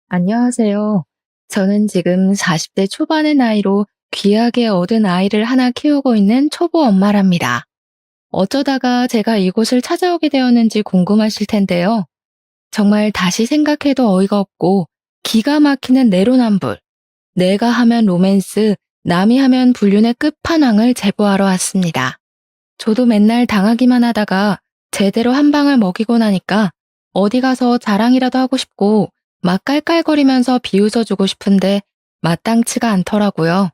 안녕하세요. 저는 지금 40대 초반의 나이로 귀하게 얻은 아이를 하나 키우고 있는 초보 엄마랍니다. 어쩌다가 제가 이곳을 찾아오게 되었는지 궁금하실 텐데요. 정말 다시 생각해도 어이가 없고 기가 막히는 내로남불, 내가 하면 로맨스, 남이 하면 불륜의 끝판왕을 제보하러 왔습니다. 저도 맨날 당하기만 하다가 제대로 한 방을 먹이고 나니까 어디 가서 자랑이라도 하고 싶고 막 깔깔거리면서 비웃어주고 싶은데 마땅치가 않더라고요.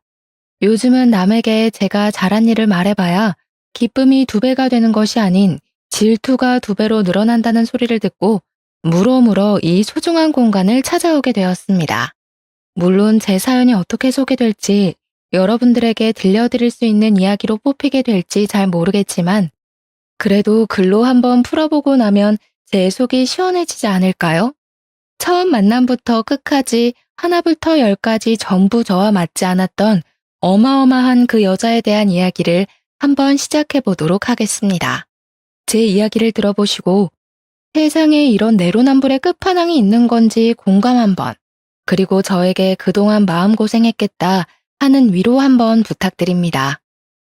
요즘은 남에게 제가 잘한 일을 말해봐야 기쁨이 두 배가 되는 것이 아닌 질투가 두 배로 늘어난다는 소리를 듣고 물어물어 이 소중한 공간을 찾아오게 되었습니다. 물론 제 사연이 어떻게 소개될지 여러분들에게 들려드릴 수 있는 이야기로 뽑히게 될지 잘 모르겠지만 그래도 글로 한번 풀어보고 나면 제 속이 시원해지지 않을까요? 처음 만남부터 끝까지 하나부터 열까지 전부 저와 맞지 않았던 어마어마한 그 여자에 대한 이야기를 한번 시작해 보도록 하겠습니다. 제 이야기를 들어보시고 세상에 이런 내로남불의 끝판왕이 있는 건지 공감 한번, 그리고 저에게 그동안 마음고생했겠다 하는 위로 한번 부탁드립니다.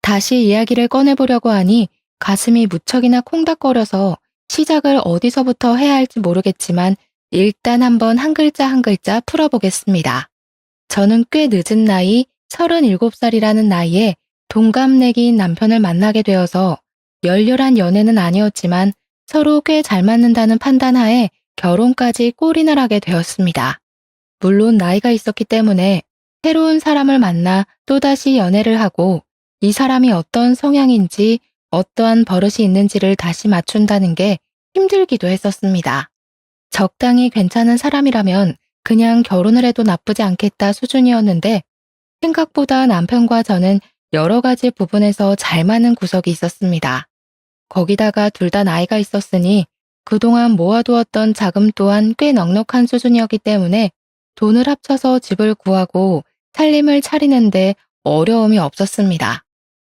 다시 이야기를 꺼내보려고 하니 가슴이 무척이나 콩닥거려서 시작을 어디서부터 해야 할지 모르겠지만 일단 한번 한 글자 한 글자 풀어보겠습니다. 저는 꽤 늦은 나이 37살이라는 나이에 동갑내기인 남편을 만나게 되어서 열렬한 연애는 아니었지만 서로 꽤 잘 맞는다는 판단하에 결혼까지 골인을 하게 되었습니다. 물론 나이가 있었기 때문에 새로운 사람을 만나 또다시 연애를 하고 이 사람이 어떤 성향인지 어떠한 버릇이 있는지를 다시 맞춘다는 게 힘들기도 했었습니다. 적당히 괜찮은 사람이라면 그냥 결혼을 해도 나쁘지 않겠다 수준이었는데 생각보다 남편과 저는 여러 가지 부분에서 잘 맞는 구석이 있었습니다. 거기다가 둘 다 나이가 있었으니 그동안 모아두었던 자금 또한 꽤 넉넉한 수준이었기 때문에 돈을 합쳐서 집을 구하고 살림을 차리는데 어려움이 없었습니다.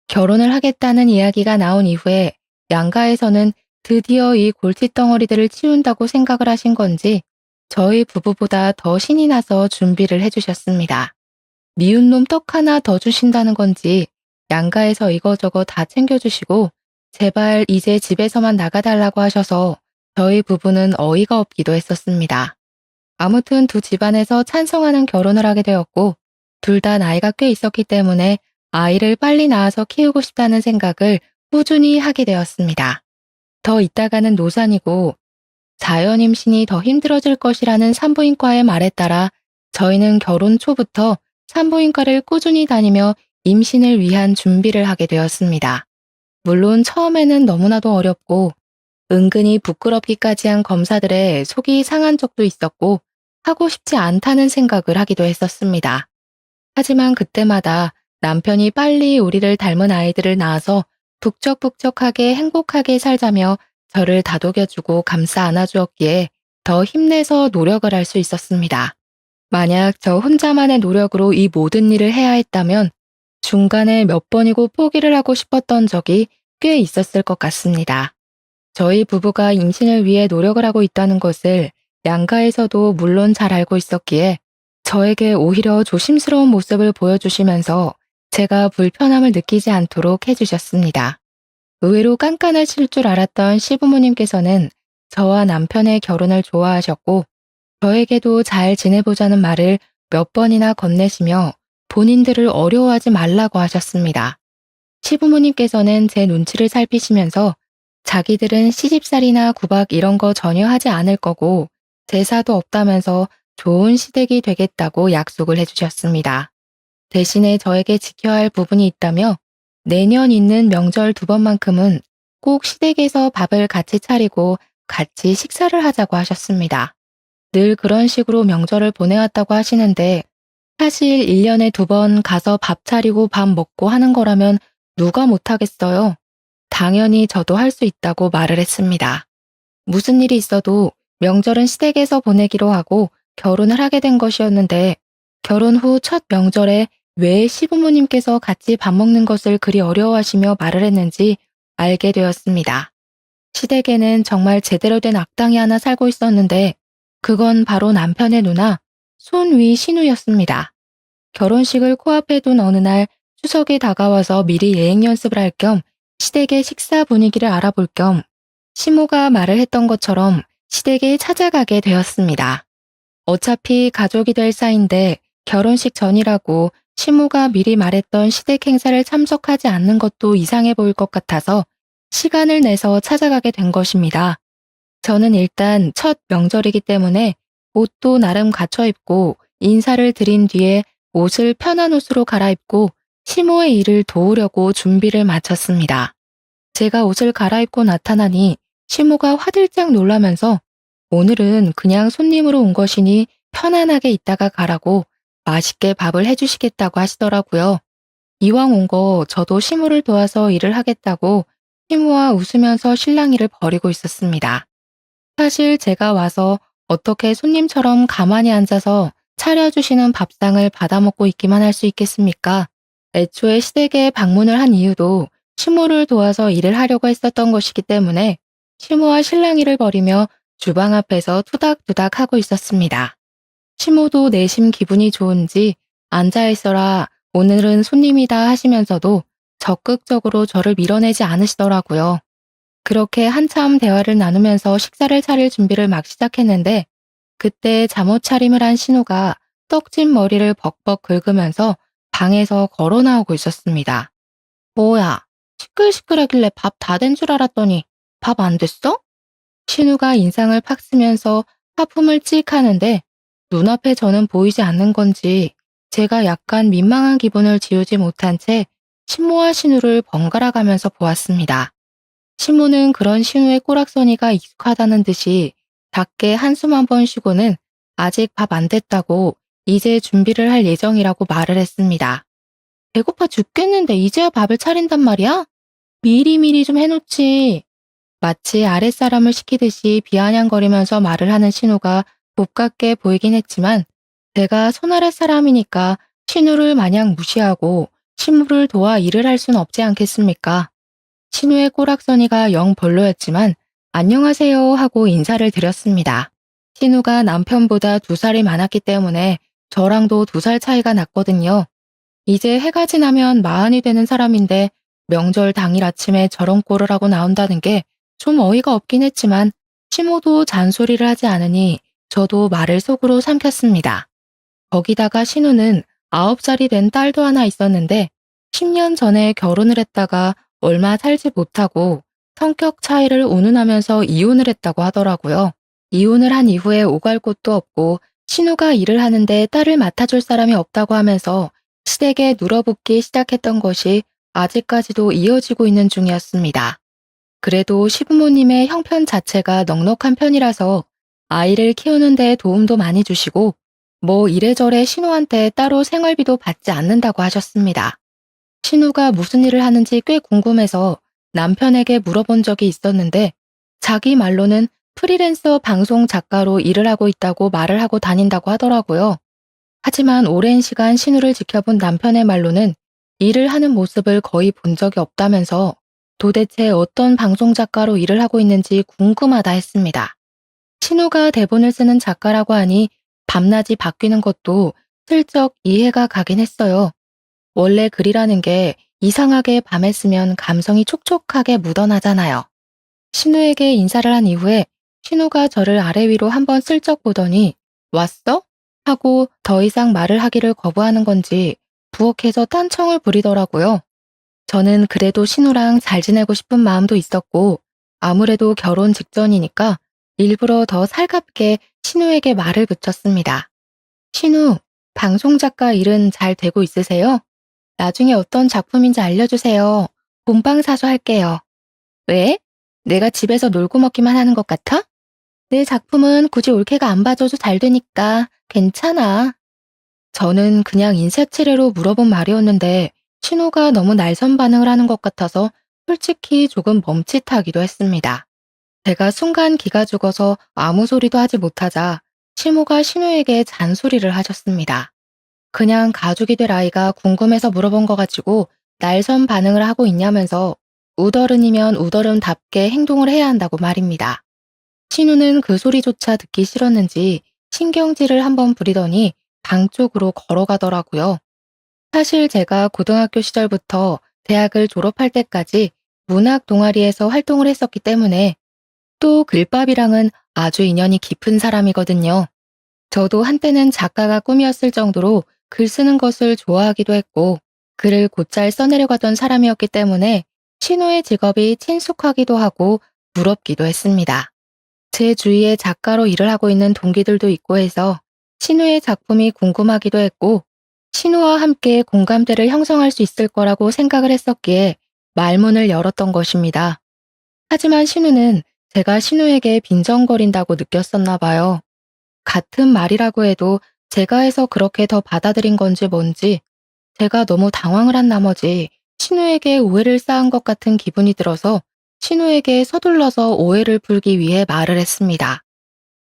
결혼을 하겠다는 이야기가 나온 이후에 양가에서는 드디어 이 골칫덩어리들을 치운다고 생각을 하신 건지 저희 부부보다 더 신이 나서 준비를 해주셨습니다. 미운 놈 떡 하나 더 주신다는 건지 양가에서 이거저거 다 챙겨주시고 제발 이제 집에서만 나가달라고 하셔서 저희 부부는 어이가 없기도 했었습니다. 아무튼 두 집안에서 찬성하는 결혼을 하게 되었고 둘 다 나이가 꽤 있었기 때문에 아이를 빨리 낳아서 키우고 싶다는 생각을 꾸준히 하게 되었습니다. 더 있다가는 노산이고 자연 임신이 더 힘들어질 것이라는 산부인과의 말에 따라 저희는 결혼 초부터 산부인과를 꾸준히 다니며 임신을 위한 준비를 하게 되었습니다. 물론 처음에는 너무나도 어렵고 은근히 부끄럽기까지 한 검사들의 속이 상한 적도 있었고 하고 싶지 않다는 생각을 하기도 했었습니다. 하지만 그때마다 남편이 빨리 우리를 닮은 아이들을 낳아서 북적북적하게 행복하게 살자며 저를 다독여주고 감싸 안아주었기에 더 힘내서 노력을 할 수 있었습니다. 만약 저 혼자만의 노력으로 이 모든 일을 해야 했다면 중간에 몇 번이고 포기를 하고 싶었던 적이 꽤 있었을 것 같습니다. 저희 부부가 임신을 위해 노력을 하고 있다는 것을 양가에서도 물론 잘 알고 있었기에 저에게 오히려 조심스러운 모습을 보여주시면서 제가 불편함을 느끼지 않도록 해주셨습니다. 의외로 깐깐하실 줄 알았던 시부모님께서는 저와 남편의 결혼을 좋아하셨고 저에게도 잘 지내보자는 말을 몇 번이나 건네시며 본인들을 어려워하지 말라고 하셨습니다. 시부모님께서는 제 눈치를 살피시면서 자기들은 시집살이나 구박 이런 거 전혀 하지 않을 거고 제사도 없다면서 좋은 시댁이 되겠다고 약속을 해주셨습니다. 대신에 저에게 지켜야 할 부분이 있다며 내년 있는 명절 2번만큼은 꼭 시댁에서 밥을 같이 차리고 같이 식사를 하자고 하셨습니다. 늘 그런 식으로 명절을 보내왔다고 하시는데 사실 1년에 2번 가서 밥 차리고 밥 먹고 하는 거라면 누가 못하겠어요. 당연히 저도 할 수 있다고 말을 했습니다. 무슨 일이 있어도 명절은 시댁에서 보내기로 하고 결혼을 하게 된 것이었는데 결혼 후 첫 명절에 왜 시부모님께서 같이 밥 먹는 것을 그리 어려워하시며 말을 했는지 알게 되었습니다. 시댁에는 정말 제대로 된 악당이 하나 살고 있었는데 그건 바로 남편의 누나 손위 신우였습니다. 결혼식을 코앞에 둔 어느 날 추석이 다가와서 미리 예행 연습을 할 겸 시댁의 식사 분위기를 알아볼 겸 시모가 말을 했던 것처럼 시댁에 찾아가게 되었습니다. 어차피 가족이 될 사이인데 결혼식 전이라고 시모가 미리 말했던 시댁 행사를 참석하지 않는 것도 이상해 보일 것 같아서 시간을 내서 찾아가게 된 것입니다. 저는 일단 첫 명절이기 때문에 옷도 나름 갖춰 입고 인사를 드린 뒤에 옷을 편한 옷으로 갈아입고 시모의 일을 도우려고 준비를 마쳤습니다. 제가 옷을 갈아입고 나타나니 시모가 화들짝 놀라면서 오늘은 그냥 손님으로 온 것이니 편안하게 있다가 가라고 맛있게 밥을 해주시겠다고 하시더라고요. 이왕 온 거 저도 시모를 도와서 일을 하겠다고 시모와 웃으면서 실랑이를 벌이고 있었습니다. 사실 제가 와서 어떻게 손님처럼 가만히 앉아서 차려주시는 밥상을 받아먹고 있기만 할 수 있겠습니까? 애초에 시댁에 방문을 한 이유도 시모를 도와서 일을 하려고 했었던 것이기 때문에 시모와 실랑이를 벌이며 주방 앞에서 투닥투닥 하고 있었습니다. 시모도 내심 기분이 좋은지 앉아있어라 오늘은 손님이다 하시면서도 적극적으로 저를 밀어내지 않으시더라고요. 그렇게 한참 대화를 나누면서 식사를 차릴 준비를 막 시작했는데 그때 잠옷 차림을 한 신우가 떡진 머리를 벅벅 긁으면서 방에서 걸어 나오고 있었습니다. 뭐야, 시끌시끌하길래 밥 다 된 줄 알았더니 밥 안 됐어? 신우가 인상을 팍 쓰면서 하품을 찍 하는데 눈앞에 저는 보이지 않는 건지 제가 약간 민망한 기분을 지우지 못한 채 신모와 신우를 번갈아 가면서 보았습니다. 신모는 그런 신우의 꼬락서니가 익숙하다는 듯이 작게 한숨 한 번 쉬고는 아직 밥 안 됐다고 이제 준비를 할 예정이라고 말을 했습니다. 배고파 죽겠는데 이제야 밥을 차린단 말이야? 미리미리 좀 해놓지. 마치 아랫사람을 시키듯이 비아냥거리면서 말을 하는 신우가 곱깝게 보이긴 했지만 제가 손아랫 사람이니까 신우를 마냥 무시하고 신우를 도와 일을 할 순 없지 않겠습니까? 신우의 꼬락서니가 영 별로였지만 안녕하세요 하고 인사를 드렸습니다. 신우가 남편보다 2살이 많았기 때문에 저랑도 2살 차이가 났거든요. 이제 해가 지나면 마흔이 되는 사람인데 명절 당일 아침에 저런 꼴을 하고 나온다는 게 좀 어이가 없긴 했지만 시모도 잔소리를 하지 않으니 저도 말을 속으로 삼켰습니다. 거기다가 신우는 9살이 된 딸도 하나 있었는데 10년 전에 결혼을 했다가 얼마 살지 못하고 성격 차이를 운운하면서 이혼을 했다고 하더라고요. 이혼을 한 이후에 오갈 곳도 없고 신우가 일을 하는데 딸을 맡아줄 사람이 없다고 하면서 시댁에 눌어붙기 시작했던 것이 아직까지도 이어지고 있는 중이었습니다. 그래도 시부모님의 형편 자체가 넉넉한 편이라서 아이를 키우는 데 도움도 많이 주시고 뭐 이래저래 신우한테 따로 생활비도 받지 않는다고 하셨습니다. 신우가 무슨 일을 하는지 꽤 궁금해서 남편에게 물어본 적이 있었는데 자기 말로는 프리랜서 방송 작가로 일을 하고 있다고 말을 하고 다닌다고 하더라고요. 하지만 오랜 시간 신우를 지켜본 남편의 말로는 일을 하는 모습을 거의 본 적이 없다면서 도대체 어떤 방송 작가로 일을 하고 있는지 궁금하다 했습니다. 신우가 대본을 쓰는 작가라고 하니 밤낮이 바뀌는 것도 슬쩍 이해가 가긴 했어요. 원래 글이라는 게 이상하게 밤에 쓰면 감성이 촉촉하게 묻어나잖아요. 신우에게 인사를 한 이후에 신우가 저를 아래 위로 한번 슬쩍 보더니 왔어? 하고 더 이상 말을 하기를 거부하는 건지 부엌에서 딴청을 부리더라고요. 저는 그래도 신우랑 잘 지내고 싶은 마음도 있었고 아무래도 결혼 직전이니까 일부러 더 살갑게 신우에게 말을 붙였습니다. 신우, 방송작가 일은 잘 되고 있으세요? 나중에 어떤 작품인지 알려주세요. 본방사수 할게요. 왜? 내가 집에서 놀고 먹기만 하는 것 같아? 내 작품은 굳이 올케가 안 봐줘도 잘 되니까 괜찮아. 저는 그냥 인사치레로 물어본 말이었는데 신우가 너무 날선 반응을 하는 것 같아서 솔직히 조금 멈칫하기도 했습니다. 제가 순간 기가 죽어서 아무 소리도 하지 못하자 시모가 신우에게 잔소리를 하셨습니다. 그냥 가족이 될 아이가 궁금해서 물어본 거 가지고 날선 반응을 하고 있냐면서 우더른이면 우더른답게 행동을 해야 한다고 말입니다. 신우는 그 소리조차 듣기 싫었는지 신경질을 한번 부리더니 방 쪽으로 걸어가더라고요. 사실 제가 고등학교 시절부터 대학을 졸업할 때까지 문학 동아리에서 활동을 했었기 때문에 또 글밥이랑은 아주 인연이 깊은 사람이거든요. 저도 한때는 작가가 꿈이었을 정도로 글 쓰는 것을 좋아하기도 했고, 글을 곧잘 써내려가던 사람이었기 때문에 신우의 직업이 친숙하기도 하고 부럽기도 했습니다. 제 주위에 작가로 일을 하고 있는 동기들도 있고 해서 신우의 작품이 궁금하기도 했고, 신우와 함께 공감대를 형성할 수 있을 거라고 생각을 했었기에 말문을 열었던 것입니다. 하지만 신우는 제가 신우에게 빈정거린다고 느꼈었나 봐요. 같은 말이라고 해도 제가 해서 그렇게 더 받아들인 건지 뭔지 제가 너무 당황을 한 나머지 신우에게 오해를 쌓은 것 같은 기분이 들어서 신우에게 서둘러서 오해를 풀기 위해 말을 했습니다.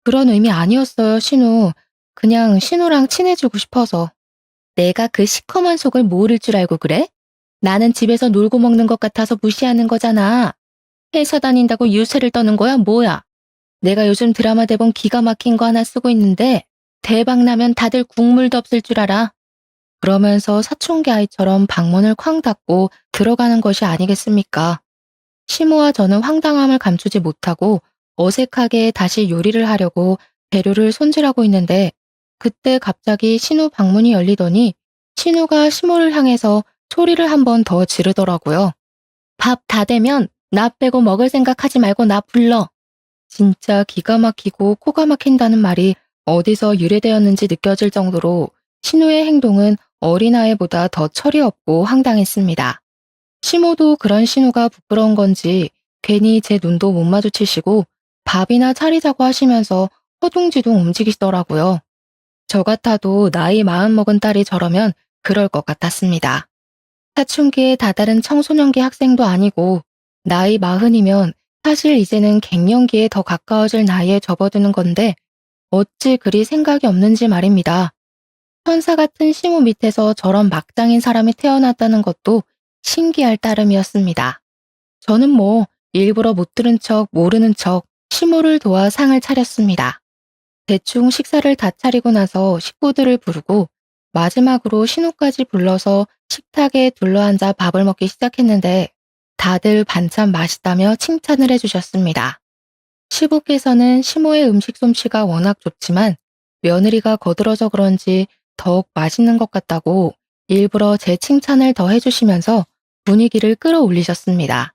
그런 의미 아니었어요, 신우. 그냥 신우랑 친해지고 싶어서. 내가 그 시커먼 속을 모를 줄 알고 그래? 나는 집에서 놀고 먹는 것 같아서 무시하는 거잖아. 회사 다닌다고 유세를 떠는 거야, 뭐야? 내가 요즘 드라마 대본 기가 막힌 거 하나 쓰고 있는데 대박 나면 다들 국물도 없을 줄 알아. 그러면서 사춘기 아이처럼 방문을 쾅 닫고 들어가는 것이 아니겠습니까? 시모와 저는 황당함을 감추지 못하고 어색하게 다시 요리를 하려고 재료를 손질하고 있는데 그때 갑자기 신우 방문이 열리더니 신우가 시모를 향해서 소리를 한 번 더 지르더라고요. 밥 다 되면 나 빼고 먹을 생각하지 말고 나 불러. 진짜 기가 막히고 코가 막힌다는 말이 어디서 유래되었는지 느껴질 정도로 신우의 행동은 어린아이보다 더 철이 없고 황당했습니다. 시모도 그런 신우가 부끄러운 건지 괜히 제 눈도 못 마주치시고 밥이나 차리자고 하시면서 허둥지둥 움직이시더라고요. 저 같아도 나이 마흔 먹은 딸이 저러면 그럴 것 같았습니다. 사춘기에 다다른 청소년기 학생도 아니고 나이 마흔이면 사실 이제는 갱년기에 더 가까워질 나이에 접어드는 건데 어찌 그리 생각이 없는지 말입니다. 천사 같은 시모 밑에서 저런 막장인 사람이 태어났다는 것도 신기할 따름이었습니다. 저는 뭐 일부러 못 들은 척 모르는 척 시모를 도와 상을 차렸습니다. 대충 식사를 다 차리고 나서 식구들을 부르고 마지막으로 신우까지 불러서 식탁에 둘러앉아 밥을 먹기 시작했는데 다들 반찬 맛있다며 칭찬을 해주셨습니다. 시부께서는 시모의 음식 솜씨가 워낙 좋지만 며느리가 거들어서 그런지 더욱 맛있는 것 같다고 일부러 제 칭찬을 더 해주시면서 분위기를 끌어올리셨습니다.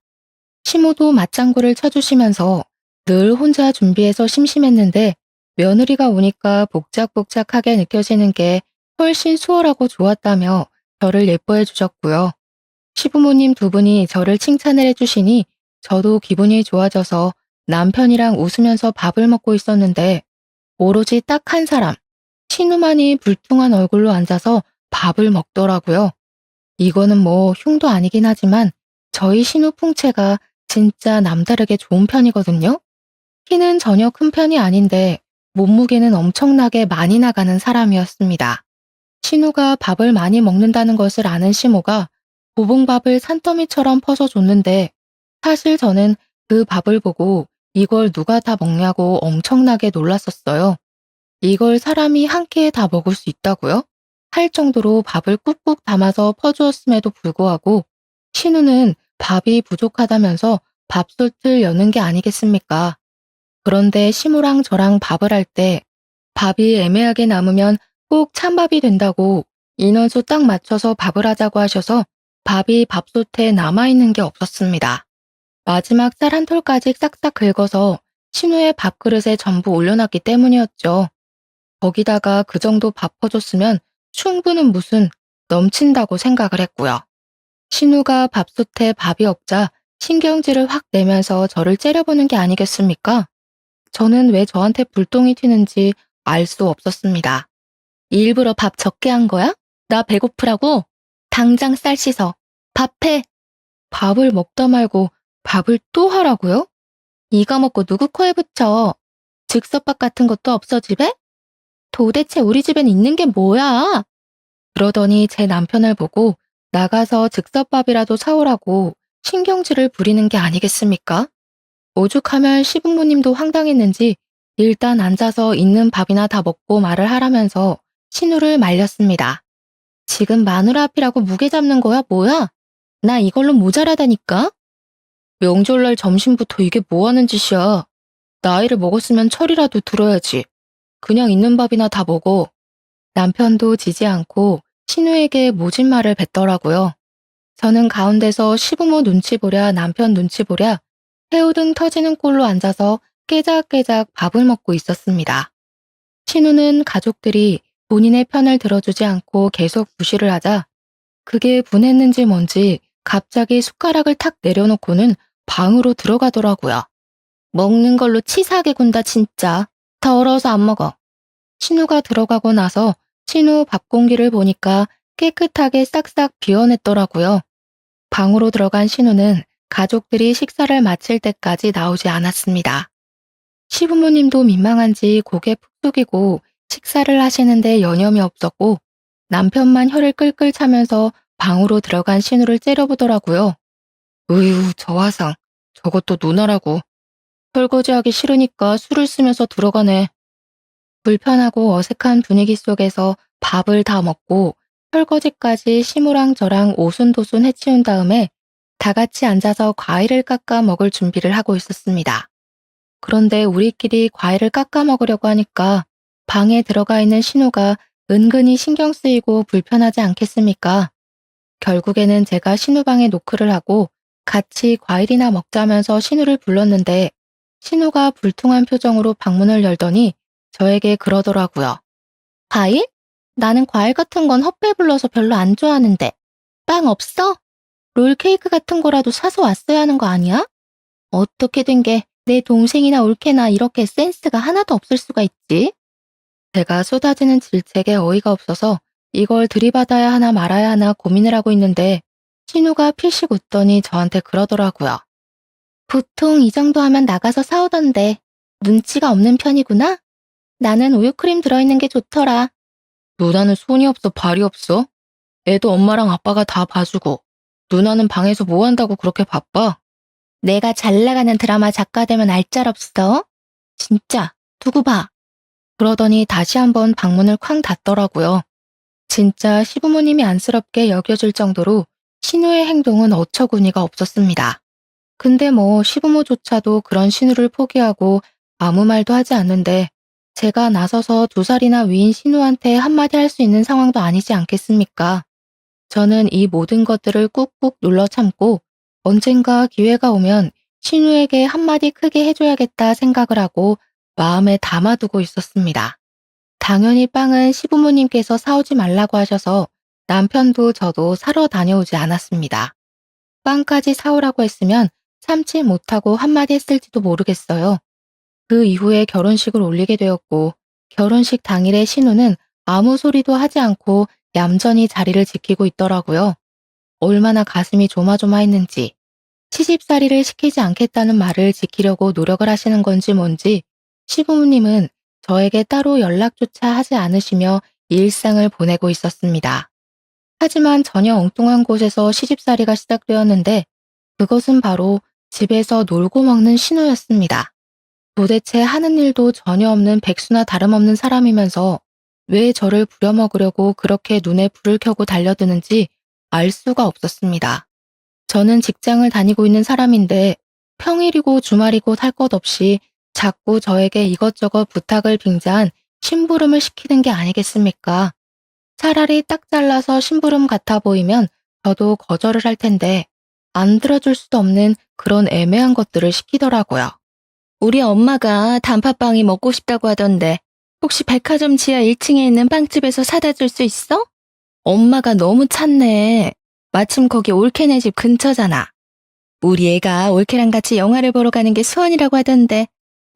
시모도 맞장구를 쳐주시면서 늘 혼자 준비해서 심심했는데 며느리가 오니까 복작복작하게 느껴지는 게 훨씬 수월하고 좋았다며 저를 예뻐해 주셨고요. 시부모님 두 분이 저를 칭찬을 해주시니 저도 기분이 좋아져서 남편이랑 웃으면서 밥을 먹고 있었는데 오로지 딱 한 사람, 신우만이 불퉁한 얼굴로 앉아서 밥을 먹더라고요. 이거는 뭐 흉도 아니긴 하지만 저희 신우 풍채가 진짜 남다르게 좋은 편이거든요. 키는 전혀 큰 편이 아닌데 몸무게는 엄청나게 많이 나가는 사람이었습니다. 신우가 밥을 많이 먹는다는 것을 아는 시모가 고봉밥을 산더미처럼 퍼서 줬는데 사실 저는 그 밥을 보고 이걸 누가 다 먹냐고 엄청나게 놀랐었어요. 이걸 사람이 한 끼에 다 먹을 수 있다고요? 할 정도로 밥을 꾹꾹 담아서 퍼주었음에도 불구하고 신우는 밥이 부족하다면서 밥솥을 여는 게 아니겠습니까? 그런데 시무랑 저랑 밥을 할 때 밥이 애매하게 남으면 꼭 찬밥이 된다고 인원수 딱 맞춰서 밥을 하자고 하셔서 밥이 밥솥에 남아있는 게 없었습니다. 마지막 쌀 한 톨까지 싹싹 긁어서 신우의 밥그릇에 전부 올려놨기 때문이었죠. 거기다가 그 정도 밥 퍼줬으면 충분은 무슨 넘친다고 생각을 했고요. 신우가 밥솥에 밥이 없자 신경질을 확 내면서 저를 째려보는 게 아니겠습니까? 저는 왜 저한테 불똥이 튀는지 알 수 없었습니다. 일부러 밥 적게 한 거야? 나 배고프라고? 당장 쌀 씻어. 밥해. 밥을 먹다 말고 밥을 또 하라고요? 이거 먹고 누구 코에 붙여? 즉석밥 같은 것도 없어 집에? 도대체 우리 집엔 있는 게 뭐야? 그러더니 제 남편을 보고 나가서 즉석밥이라도 사오라고 신경질을 부리는 게 아니겠습니까? 오죽하면 시부모님도 황당했는지 일단 앉아서 있는 밥이나 다 먹고 말을 하라면서 신우를 말렸습니다. 지금 마누라 앞이라고 무게 잡는 거야, 뭐야? 나 이걸로 모자라다니까? 명절날 점심부터 이게 뭐 하는 짓이야? 나이를 먹었으면 철이라도 들어야지. 그냥 있는 밥이나 다 먹어. 남편도 지지 않고 신우에게 모진 말을 뱉더라고요. 저는 가운데서 시부모 눈치 보랴 남편 눈치 보랴 새우등 터지는 꼴로 앉아서 깨작깨작 밥을 먹고 있었습니다. 신우는 가족들이 본인의 편을 들어주지 않고 계속 무시를 하자 그게 분했는지 뭔지 갑자기 숟가락을 탁 내려놓고는 방으로 들어가더라고요. 먹는 걸로 치사하게 군다 진짜. 더러워서 안 먹어. 신우가 들어가고 나서 신우 밥 공기를 보니까 깨끗하게 싹싹 비워냈더라고요. 방으로 들어간 신우는 가족들이 식사를 마칠 때까지 나오지 않았습니다. 시부모님도 민망한지 고개 푹 숙이고 식사를 하시는데 여념이 없었고 남편만 혀를 끌끌 차면서 방으로 들어간 신우를 째려보더라고요. 으유, 저 화상. 저것도 누나라고. 설거지하기 싫으니까 술을 쓰면서 들어가네. 불편하고 어색한 분위기 속에서 밥을 다 먹고 설거지까지 시무랑 저랑 오순도순 해치운 다음에 다 같이 앉아서 과일을 깎아 먹을 준비를 하고 있었습니다. 그런데 우리끼리 과일을 깎아 먹으려고 하니까 방에 들어가 있는 신우가 은근히 신경 쓰이고 불편하지 않겠습니까? 결국에는 제가 신우 방에 노크를 하고 같이 과일이나 먹자면서 신우를 불렀는데 신우가 불퉁한 표정으로 방문을 열더니 저에게 그러더라고요. 과일? 나는 과일 같은 건 헛배 불러서 별로 안 좋아하는데. 빵 없어? 롤 케이크 같은 거라도 사서 왔어야 하는 거 아니야? 어떻게 된 게 내 동생이나 올케나 이렇게 센스가 하나도 없을 수가 있지? 제가 쏟아지는 질책에 어이가 없어서 이걸 들이받아야 하나 말아야 하나 고민을 하고 있는데 신우가 피식 웃더니 저한테 그러더라고요. 보통 이 정도 하면 나가서 사오던데 눈치가 없는 편이구나? 나는 우유크림 들어있는 게 좋더라. 누나는 손이 없어 발이 없어? 애도 엄마랑 아빠가 다 봐주고 누나는 방에서 뭐 한다고 그렇게 바빠? 내가 잘 나가는 드라마 작가 되면 알짤없어? 진짜 두고 봐. 그러더니 다시 한번 방문을 쾅 닫더라고요. 진짜 시부모님이 안쓰럽게 여겨질 정도로 신우의 행동은 어처구니가 없었습니다. 근데 뭐 시부모조차도 그런 신우를 포기하고 아무 말도 하지 않는데 제가 나서서 2살이나 위인 신우한테 한마디 할 수 있는 상황도 아니지 않겠습니까? 저는 이 모든 것들을 꾹꾹 눌러 참고 언젠가 기회가 오면 신우에게 한마디 크게 해줘야겠다 생각을 하고 마음에 담아두고 있었습니다. 당연히 빵은 시부모님께서 사오지 말라고 하셔서 남편도 저도 사러 다녀오지 않았습니다. 빵까지 사오라고 했으면 참지 못하고 한마디 했을지도 모르겠어요. 그 이후에 결혼식을 올리게 되었고 결혼식 당일에 신우는 아무 소리도 하지 않고 얌전히 자리를 지키고 있더라고요. 얼마나 가슴이 조마조마했는지 시집살이를 시키지 않겠다는 말을 지키려고 노력을 하시는 건지 뭔지 시부모님은 저에게 따로 연락조차 하지 않으시며 일상을 보내고 있었습니다. 하지만 전혀 엉뚱한 곳에서 시집살이가 시작되었는데 그것은 바로 집에서 놀고 먹는 신우였습니다. 도대체 하는 일도 전혀 없는 백수나 다름없는 사람이면서 왜 저를 부려먹으려고 그렇게 눈에 불을 켜고 달려드는지 알 수가 없었습니다. 저는 직장을 다니고 있는 사람인데 평일이고 주말이고 할 것 없이 자꾸 저에게 이것저것 부탁을 빙자한 심부름을 시키는 게 아니겠습니까? 차라리 딱 잘라서 심부름 같아 보이면 저도 거절을 할 텐데 안 들어줄 수도 없는 그런 애매한 것들을 시키더라고요. 우리 엄마가 단팥빵이 먹고 싶다고 하던데 혹시 백화점 지하 1층에 있는 빵집에서 사다 줄 수 있어? 엄마가 너무 찾네. 마침 거기 올케네 집 근처잖아. 우리 애가 올케랑 같이 영화를 보러 가는 게 소원이라고 하던데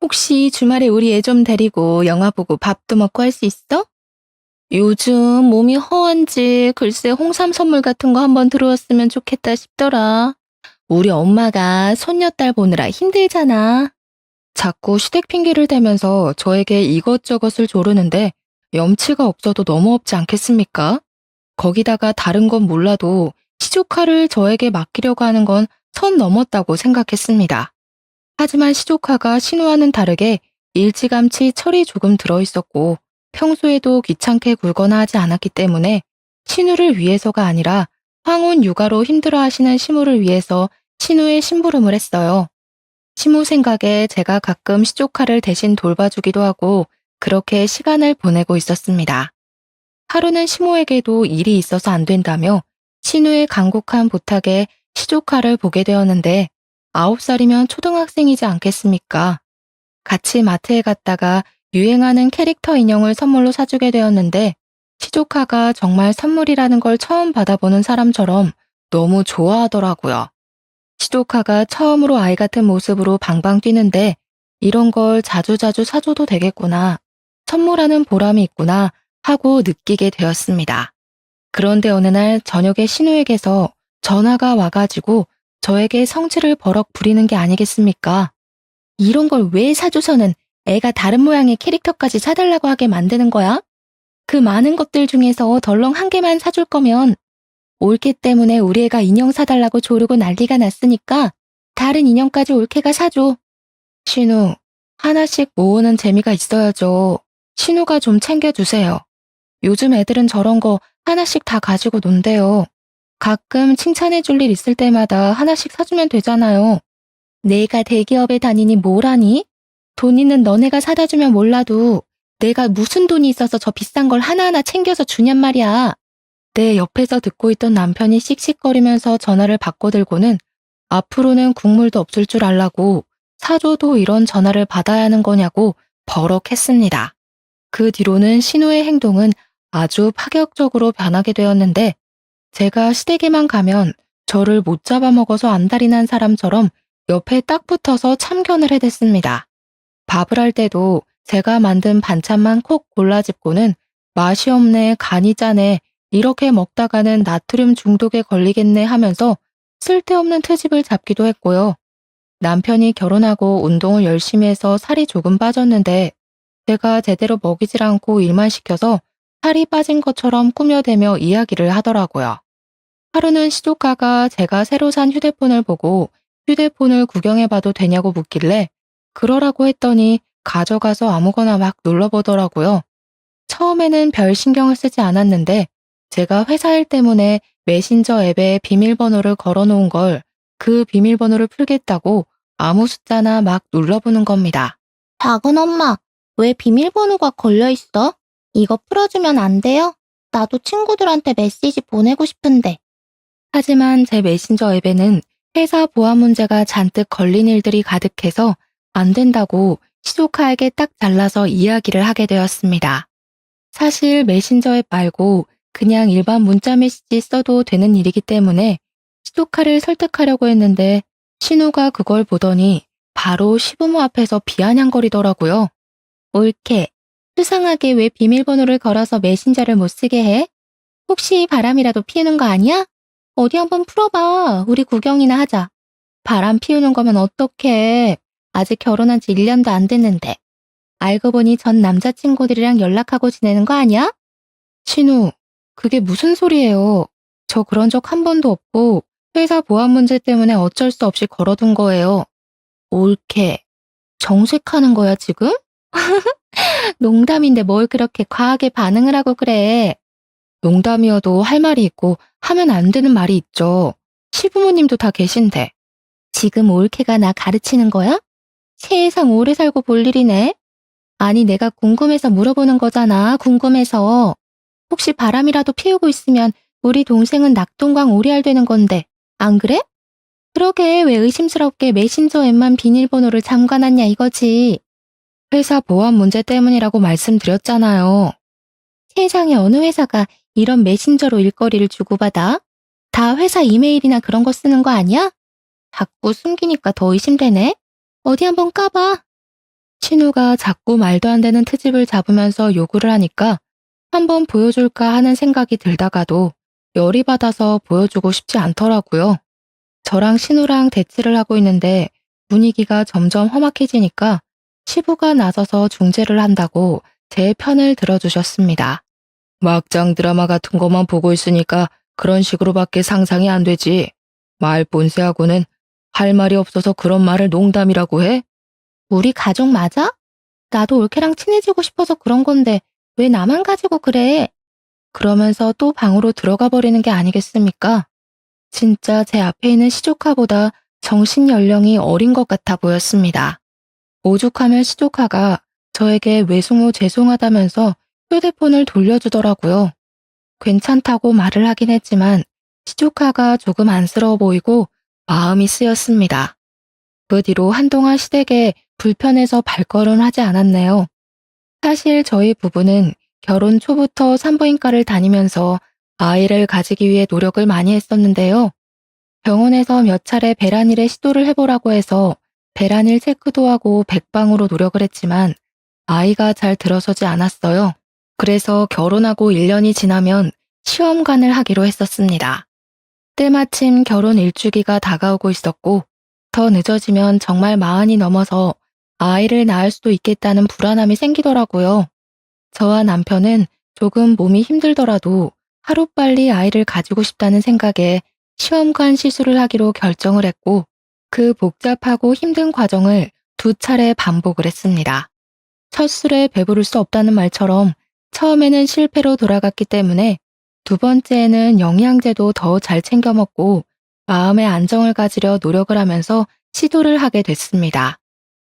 혹시 주말에 우리 애 좀 데리고 영화 보고 밥도 먹고 할 수 있어? 요즘 몸이 허한지 글쎄 홍삼 선물 같은 거 한번 들어왔으면 좋겠다 싶더라. 우리 엄마가 손녀딸 보느라 힘들잖아. 자꾸 시댁 핑계를 대면서 저에게 이것저것을 조르는데 염치가 없어도 너무 없지 않겠습니까? 거기다가 다른 건 몰라도 시조카를 저에게 맡기려고 하는 건 선 넘었다고 생각했습니다. 하지만 시조카가 신우와는 다르게 일찌감치 철이 조금 들어있었고 평소에도 귀찮게 굴거나 하지 않았기 때문에 신우를 위해서가 아니라 황혼 육아로 힘들어하시는 시모를 위해서 신우의 심부름을 했어요. 시모 생각에 제가 가끔 시조카를 대신 돌봐주기도 하고 그렇게 시간을 보내고 있었습니다. 하루는 시모에게도 일이 있어서 안 된다며 신우의 간곡한 부탁에 시조카를 보게 되었는데 9살이면 초등학생이지 않겠습니까? 같이 마트에 갔다가 유행하는 캐릭터 인형을 선물로 사주게 되었는데 시조카가 정말 선물이라는 걸 처음 받아보는 사람처럼 너무 좋아하더라고요. 시조카가 처음으로 아이 같은 모습으로 방방 뛰는데 이런 걸 자주자주 사줘도 되겠구나, 선물하는 보람이 있구나 하고 느끼게 되었습니다. 그런데 어느 날 저녁에 신우에게서 전화가 와가지고 저에게 성질을 버럭 부리는 게 아니겠습니까? 이런 걸 왜 사줘서는 애가 다른 모양의 캐릭터까지 사달라고 하게 만드는 거야? 그 많은 것들 중에서 덜렁 한 개만 사줄 거면 올케 때문에 우리 애가 인형 사달라고 조르고 난리가 났으니까 다른 인형까지 올케가 사줘. 신우, 하나씩 모으는 재미가 있어야죠. 신우가 좀 챙겨주세요. 요즘 애들은 저런 거 하나씩 다 가지고 논대요. 가끔 칭찬해줄 일 있을 때마다 하나씩 사주면 되잖아요. 내가 대기업에 다니니 뭘 하니? 돈 있는 너네가 사다 주면 몰라도 내가 무슨 돈이 있어서 저 비싼 걸 하나하나 챙겨서 주냔 말이야. 내 옆에서 듣고 있던 남편이 씩씩거리면서 전화를 바꿔들고는 앞으로는 국물도 없을 줄 알라고 사줘도 이런 전화를 받아야 하는 거냐고 버럭했습니다. 그 뒤로는 신우의 행동은 아주 파격적으로 변하게 되었는데 제가 시댁에만 가면 저를 못 잡아먹어서 안달이 난 사람처럼 옆에 딱 붙어서 참견을 해댔습니다. 밥을 할 때도 제가 만든 반찬만 콕 골라집고는 맛이 없네, 간이 짜네, 이렇게 먹다가는 나트륨 중독에 걸리겠네 하면서 쓸데없는 트집을 잡기도 했고요. 남편이 결혼하고 운동을 열심히 해서 살이 조금 빠졌는데 제가 제대로 먹이질 않고 일만 시켜서 살이 빠진 것처럼 꾸며대며 이야기를 하더라고요. 하루는 시조카가 제가 새로 산 휴대폰을 보고 휴대폰을 구경해봐도 되냐고 묻길래 그러라고 했더니 가져가서 아무거나 막 눌러보더라고요. 처음에는 별 신경을 쓰지 않았는데 제가 회사 일 때문에 메신저 앱에 비밀번호를 걸어놓은 걸 그 비밀번호를 풀겠다고 아무 숫자나 막 눌러보는 겁니다. 작은 엄마, 왜 비밀번호가 걸려있어? 이거 풀어주면 안 돼요? 나도 친구들한테 메시지 보내고 싶은데. 하지만 제 메신저 앱에는 회사 보안 문제가 잔뜩 걸린 일들이 가득해서 안 된다고 시조카에게 딱 잘라서 이야기를 하게 되었습니다. 사실 메신저 앱 말고 그냥 일반 문자 메시지 써도 되는 일이기 때문에 시조카를 설득하려고 했는데 신우가 그걸 보더니 바로 시부모 앞에서 비아냥거리더라고요. 옳게, 수상하게 왜 비밀번호를 걸어서 메신저를 못 쓰게 해? 혹시 바람이라도 피우는 거 아니야? 어디 한번 풀어봐. 우리 구경이나 하자. 바람 피우는 거면 어떡해. 아직 결혼한 지 1년도 안 됐는데. 알고 보니 전 남자친구들이랑 연락하고 지내는 거 아니야? 신우, 그게 무슨 소리예요. 저 그런 적 한 번도 없고 회사 보안 문제 때문에 어쩔 수 없이 걸어둔 거예요. 옳게, 정색하는 거야 지금? 농담인데 뭘 그렇게 과하게 반응을 하고 그래. 농담이어도 할 말이 있고 하면 안 되는 말이 있죠. 시부모님도 다 계신데. 지금 올케가 나 가르치는 거야? 세상 오래 살고 볼 일이네. 아니 내가 궁금해서 물어보는 거잖아. 궁금해서. 혹시 바람이라도 피우고 있으면 우리 동생은 낙동강 오리알 되는 건데 안 그래? 그러게 왜 의심스럽게 메신저 앱만 비밀번호를 잠가놨냐 이거지. 회사 보안 문제 때문이라고 말씀드렸잖아요. 세상에 어느 회사가 이런 메신저로 일거리를 주고받아? 다 회사 이메일이나 그런 거 쓰는 거 아니야? 자꾸 숨기니까 더 의심되네. 어디 한번 까봐. 신우가 자꾸 말도 안 되는 트집을 잡으면서 요구를 하니까 한번 보여줄까 하는 생각이 들다가도 열이 받아서 보여주고 싶지 않더라고요. 저랑 신우랑 대치를 하고 있는데 분위기가 점점 험악해지니까 시부가 나서서 중재를 한다고 제 편을 들어주셨습니다. 막장 드라마 같은 것만 보고 있으니까 그런 식으로밖에 상상이 안 되지. 말 본세하고는 할 말이 없어서 그런 말을 농담이라고 해? 우리 가족 맞아? 나도 올케랑 친해지고 싶어서 그런 건데 왜 나만 가지고 그래? 그러면서 또 방으로 들어가 버리는 게 아니겠습니까? 진짜 제 앞에 있는 시조카보다 정신 연령이 어린 것 같아 보였습니다. 오죽하면 시조카가 저에게 외숙모 죄송하다면서 휴대폰을 돌려주더라고요. 괜찮다고 말을 하긴 했지만 시조카가 조금 안쓰러워 보이고 마음이 쓰였습니다. 그 뒤로 한동안 시댁에 불편해서 발걸음하지 않았네요. 사실 저희 부부는 결혼 초부터 산부인과를 다니면서 아이를 가지기 위해 노력을 많이 했었는데요. 병원에서 몇 차례 배란일에 시도를 해보라고 해서 배란일 체크도 하고 백방으로 노력을 했지만 아이가 잘 들어서지 않았어요. 그래서 결혼하고 1년이 지나면 시험관을 하기로 했었습니다. 때마침 결혼 일주기가 다가오고 있었고 더 늦어지면 정말 마흔이 넘어서 아이를 낳을 수도 있겠다는 불안함이 생기더라고요. 저와 남편은 조금 몸이 힘들더라도 하루빨리 아이를 가지고 싶다는 생각에 시험관 시술을 하기로 결정을 했고 그 복잡하고 힘든 과정을 2차례 반복을 했습니다. 첫 술에 배부를 수 없다는 말처럼 처음에는 실패로 돌아갔기 때문에 2번째에는 영양제도 더 잘 챙겨 먹고 마음의 안정을 가지려 노력을 하면서 시도를 하게 됐습니다.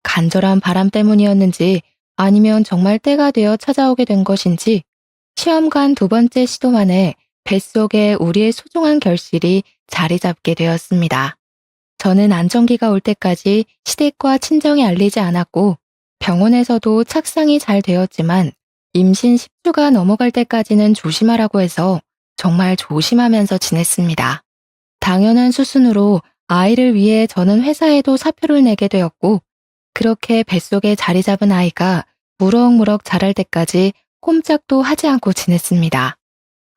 간절한 바람 때문이었는지 아니면 정말 때가 되어 찾아오게 된 것인지 시험관 2번째 시도 만에 뱃속에 우리의 소중한 결실이 자리 잡게 되었습니다. 저는 안정기가 올 때까지 시댁과 친정에 알리지 않았고 병원에서도 착상이 잘 되었지만 임신 10주가 넘어갈 때까지는 조심하라고 해서 정말 조심하면서 지냈습니다. 당연한 수순으로 아이를 위해 저는 회사에도 사표를 내게 되었고 그렇게 뱃속에 자리 잡은 아이가 무럭무럭 자랄 때까지 꼼짝도 하지 않고 지냈습니다.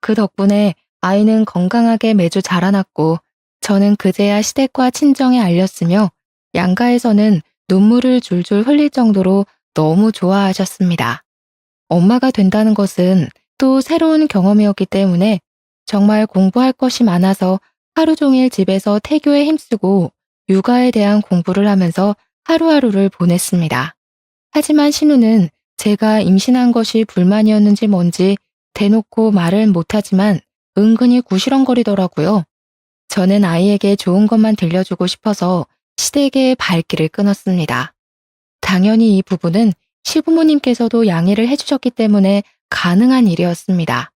그 덕분에 아이는 건강하게 매주 자라났고 저는 그제야 시댁과 친정에 알렸으며 양가에서는 눈물을 줄줄 흘릴 정도로 너무 좋아하셨습니다. 엄마가 된다는 것은 또 새로운 경험이었기 때문에 정말 공부할 것이 많아서 하루 종일 집에서 태교에 힘쓰고 육아에 대한 공부를 하면서 하루하루를 보냈습니다. 하지만 신우는 제가 임신한 것이 불만이었는지 뭔지 대놓고 말을 못하지만 은근히 구시렁거리더라고요. 저는 아이에게 좋은 것만 들려주고 싶어서 시댁의 발길을 끊었습니다. 당연히 이 부분은 시부모님께서도 양해를 해주셨기 때문에 가능한 일이었습니다.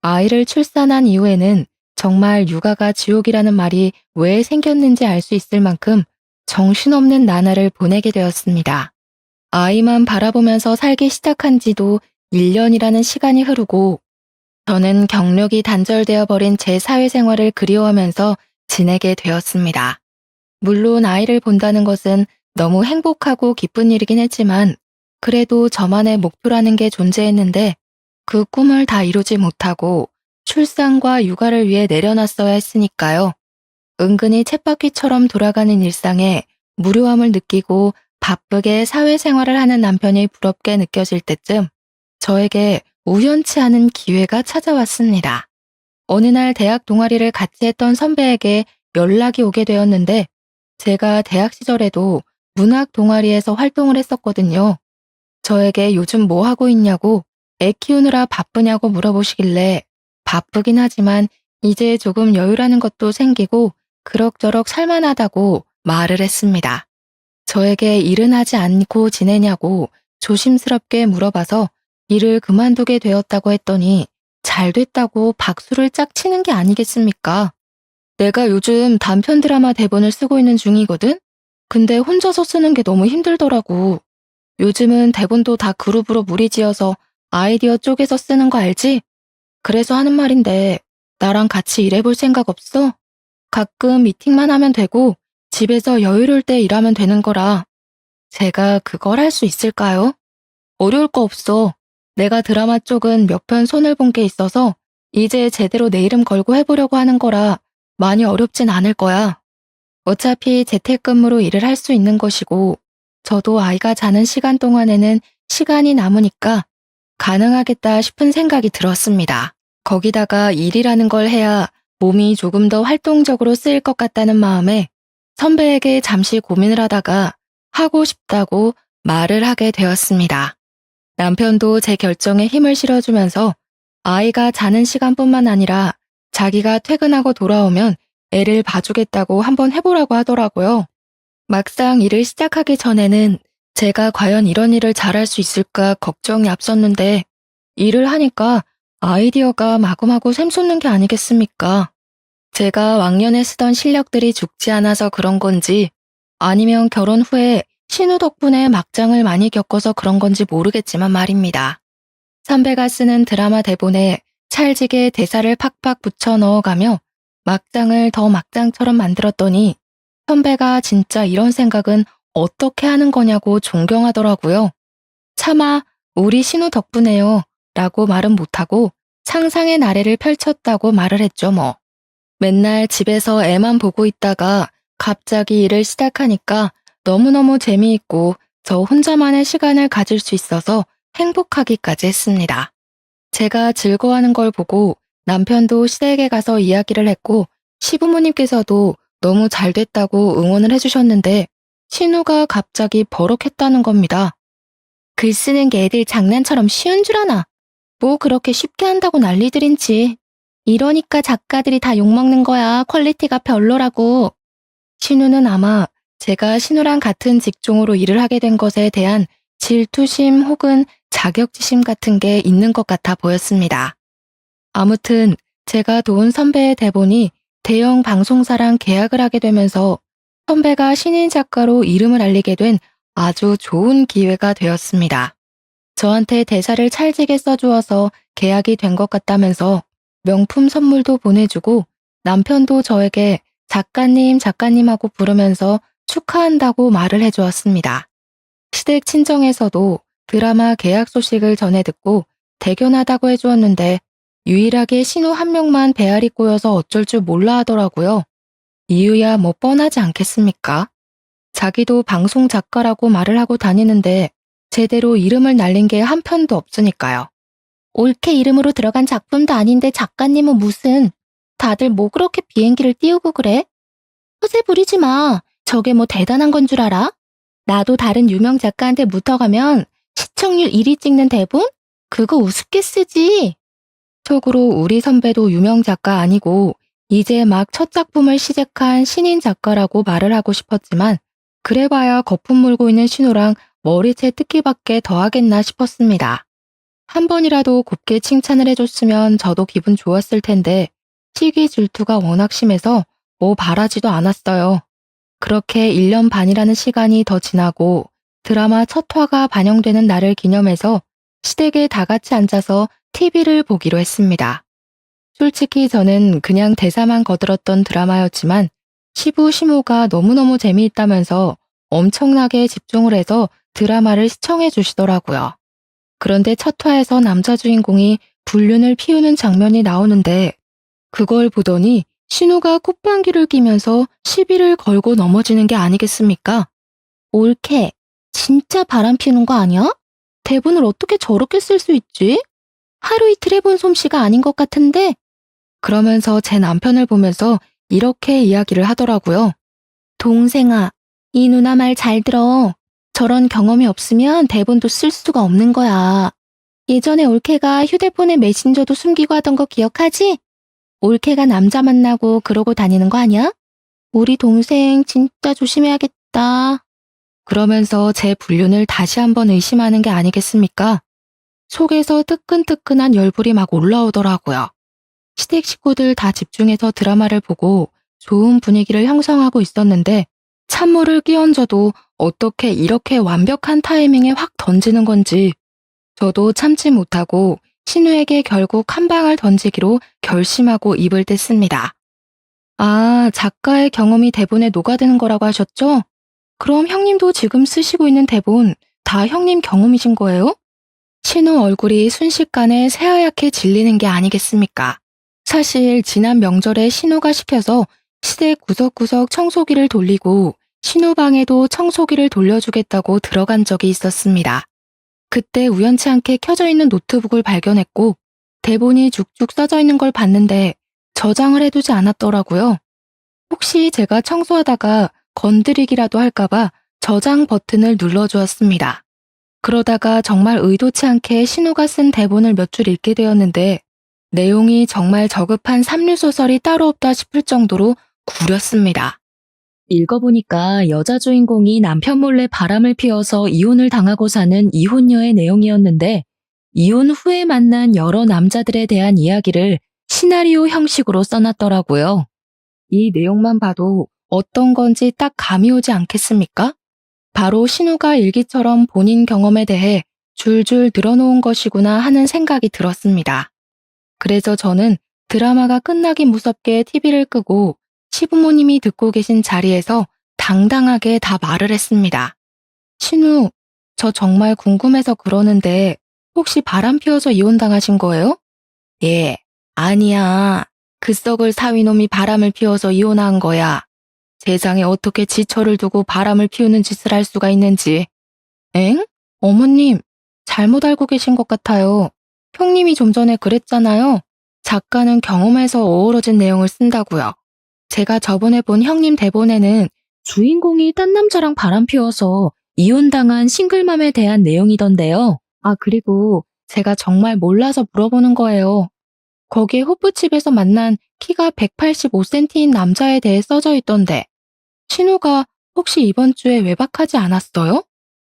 아이를 출산한 이후에는 정말 육아가 지옥이라는 말이 왜 생겼는지 알 수 있을 만큼 정신없는 나날을 보내게 되었습니다. 아이만 바라보면서 살기 시작한 지도 1년이라는 시간이 흐르고 저는 경력이 단절되어 버린 제 사회생활을 그리워하면서 지내게 되었습니다. 물론 아이를 본다는 것은 너무 행복하고 기쁜 일이긴 했지만 그래도 저만의 목표라는 게 존재했는데 그 꿈을 다 이루지 못하고 출산과 육아를 위해 내려놨어야 했으니까요. 은근히 쳇바퀴처럼 돌아가는 일상에 무료함을 느끼고 바쁘게 사회생활을 하는 남편이 부럽게 느껴질 때쯤 저에게 우연치 않은 기회가 찾아왔습니다. 어느 날 대학 동아리를 같이 했던 선배에게 연락이 오게 되었는데 제가 대학 시절에도 문학 동아리에서 활동을 했었거든요. 저에게 요즘 뭐 하고 있냐고 애 키우느라 바쁘냐고 물어보시길래 바쁘긴 하지만 이제 조금 여유라는 것도 생기고 그럭저럭 살만하다고 말을 했습니다. 저에게 일은 하지 않고 지내냐고 조심스럽게 물어봐서 일을 그만두게 되었다고 했더니 잘 됐다고 박수를 짝 치는 게 아니겠습니까? 내가 요즘 단편 드라마 대본을 쓰고 있는 중이거든? 근데 혼자서 쓰는 게 너무 힘들더라고. 요즘은 대본도 다 그룹으로 무리지어서 아이디어 쪼개서 쓰는 거 알지? 그래서 하는 말인데 나랑 같이 일해볼 생각 없어? 가끔 미팅만 하면 되고 집에서 여유로울 때 일하면 되는 거라. 제가 그걸 할 수 있을까요? 어려울 거 없어. 내가 드라마 쪽은 몇 편 손을 본 게 있어서 이제 제대로 내 이름 걸고 해보려고 하는 거라 많이 어렵진 않을 거야. 어차피 재택근무로 일을 할 수 있는 것이고 저도 아이가 자는 시간 동안에는 시간이 남으니까 가능하겠다 싶은 생각이 들었습니다. 거기다가 일이라는 걸 해야 몸이 조금 더 활동적으로 쓰일 것 같다는 마음에 선배에게 잠시 고민을 하다가 하고 싶다고 말을 하게 되었습니다. 남편도 제 결정에 힘을 실어주면서 아이가 자는 시간뿐만 아니라 자기가 퇴근하고 돌아오면 애를 봐주겠다고 한번 해보라고 하더라고요. 막상 일을 시작하기 전에는 제가 과연 이런 일을 잘할 수 있을까 걱정이 앞섰는데 일을 하니까 아이디어가 마구마구 샘솟는 게 아니겠습니까? 제가 왕년에 쓰던 실력들이 죽지 않아서 그런 건지 아니면 결혼 후에 신우 덕분에 막장을 많이 겪어서 그런 건지 모르겠지만 말입니다. 선배가 쓰는 드라마 대본에 찰지게 대사를 팍팍 붙여 넣어가며 막장을 더 막장처럼 만들었더니 선배가 진짜 이런 생각은 어떻게 하는 거냐고 존경하더라고요. 차마 우리 신우 덕분에요 라고 말은 못하고 상상의 나래를 펼쳤다고 말을 했죠 뭐. 맨날 집에서 애만 보고 있다가 갑자기 일을 시작하니까 너무너무 재미있고 저 혼자만의 시간을 가질 수 있어서 행복하기까지 했습니다. 제가 즐거워하는 걸 보고 남편도 시댁에 가서 이야기를 했고 시부모님께서도 너무 잘 됐다고 응원을 해주셨는데 신우가 갑자기 버럭했다는 겁니다. 글 쓰는 게 애들 장난처럼 쉬운 줄 아나? 뭐 그렇게 쉽게 한다고 난리들인지. 이러니까 작가들이 다 욕먹는 거야. 퀄리티가 별로라고. 신우는 아마 제가 신우랑 같은 직종으로 일을 하게 된 것에 대한 질투심 혹은 자격지심 같은 게 있는 것 같아 보였습니다. 아무튼 제가 도운 선배의 대본이 대형 방송사랑 계약을 하게 되면서 선배가 신인 작가로 이름을 알리게 된 아주 좋은 기회가 되었습니다. 저한테 대사를 찰지게 써주어서 계약이 된 것 같다면서 명품 선물도 보내주고 남편도 저에게 작가님하고 부르면서 축하한다고 말을 해주었습니다. 시댁 친정에서도 드라마 계약 소식을 전해 듣고 대견하다고 해주었는데 유일하게 신우 한 명만 배알이 꼬여서 어쩔 줄 몰라 하더라고요. 이유야 뭐 뻔하지 않겠습니까? 자기도 방송 작가라고 말을 하고 다니는데 제대로 이름을 날린 게 한 편도 없으니까요. 올케 이름으로 들어간 작품도 아닌데 작가님은 무슨. 다들 뭐 그렇게 비행기를 띄우고 그래? 허세 부리지 마. 저게 뭐 대단한 건 줄 알아? 나도 다른 유명 작가한테 묻어가면 시청률 1위 찍는 대본? 그거 우습게 쓰지. 속으로 우리 선배도 유명 작가 아니고 이제 막 첫 작품을 시작한 신인 작가라고 말을 하고 싶었지만 그래봐야 거품 물고 있는 신우랑 머리채 뜯기밖에 더 하겠나 싶었습니다. 한 번이라도 곱게 칭찬을 해줬으면 저도 기분 좋았을 텐데 시기 질투가 워낙 심해서 뭐 바라지도 않았어요. 그렇게 1년 반이라는 시간이 더 지나고 드라마 첫 화가 반영되는 날을 기념해서 시댁에 다 같이 앉아서 TV를 보기로 했습니다. 솔직히 저는 그냥 대사만 거들었던 드라마였지만 시부 시모가 너무너무 재미있다면서 엄청나게 집중을 해서 드라마를 시청해 주시더라고요. 그런데 첫 화에서 남자 주인공이 불륜을 피우는 장면이 나오는데 그걸 보더니 신우가 콧방귀를 끼면서 시비를 걸고 넘어지는 게 아니겠습니까? 올케, 진짜 바람 피우는 거 아니야? 대본을 어떻게 저렇게 쓸 수 있지? 하루 이틀 해본 솜씨가 아닌 것 같은데? 그러면서 제 남편을 보면서 이렇게 이야기를 하더라고요. 동생아, 이 누나 말 잘 들어. 저런 경험이 없으면 대본도 쓸 수가 없는 거야. 예전에 올케가 휴대폰에 메신저도 숨기고 하던 거 기억하지? 올케가 남자 만나고 그러고 다니는 거 아니야? 우리 동생 진짜 조심해야겠다. 그러면서 제 불륜을 다시 한번 의심하는 게 아니겠습니까? 속에서 뜨끈뜨끈한 열불이 막 올라오더라고요. 시댁 식구들 다 집중해서 드라마를 보고 좋은 분위기를 형성하고 있었는데 찬물을 끼얹어도 어떻게 이렇게 완벽한 타이밍에 확 던지는 건지 저도 참지 못하고 신우에게 결국 한 방을 던지기로 결심하고 입을 뗐습니다. 아, 작가의 경험이 대본에 녹아드는 거라고 하셨죠? 그럼 형님도 지금 쓰시고 있는 대본 다 형님 경험이신 거예요? 신우 얼굴이 순식간에 새하얗게 질리는 게 아니겠습니까? 사실 지난 명절에 신우가 시켜서 시댁 구석구석 청소기를 돌리고 신우 방에도 청소기를 돌려주겠다고 들어간 적이 있었습니다. 그때 우연치 않게 켜져 있는 노트북을 발견했고 대본이 쭉쭉 써져 있는 걸 봤는데 저장을 해두지 않았더라고요. 혹시 제가 청소하다가 건드리기라도 할까봐 저장 버튼을 눌러주었습니다. 그러다가 정말 의도치 않게 신우가 쓴 대본을 몇 줄 읽게 되었는데 내용이 정말 저급한 삼류소설이 따로 없다 싶을 정도로 구렸습니다. 읽어보니까 여자 주인공이 남편 몰래 바람을 피워서 이혼을 당하고 사는 이혼녀의 내용이었는데 이혼 후에 만난 여러 남자들에 대한 이야기를 시나리오 형식으로 써놨더라고요. 이 내용만 봐도 어떤 건지 딱 감이 오지 않겠습니까? 바로 신우가 일기처럼 본인 경험에 대해 줄줄 늘어놓은 것이구나 하는 생각이 들었습니다. 그래서 저는 드라마가 끝나기 무섭게 TV를 끄고 시부모님이 듣고 계신 자리에서 당당하게 다 말을 했습니다. 신우, 저 정말 궁금해서 그러는데 혹시 바람 피워서 이혼당하신 거예요? 예, 아니야. 그 썩을 사위놈이 바람을 피워서 이혼한 거야. 세상에 어떻게 지처를 두고 바람을 피우는 짓을 할 수가 있는지. 엥? 어머님, 잘못 알고 계신 것 같아요. 형님이 좀 전에 그랬잖아요. 작가는 경험에서 어우러진 내용을 쓴다고요. 제가 저번에 본 형님 대본에는 주인공이 딴 남자랑 바람 피워서 이혼당한 싱글맘에 대한 내용이던데요. 아, 그리고 제가 정말 몰라서 물어보는 거예요. 거기에 호프집에서 만난 키가 185cm인 남자에 대해 써져 있던데 신우가 혹시 이번 주에 외박하지 않았어요?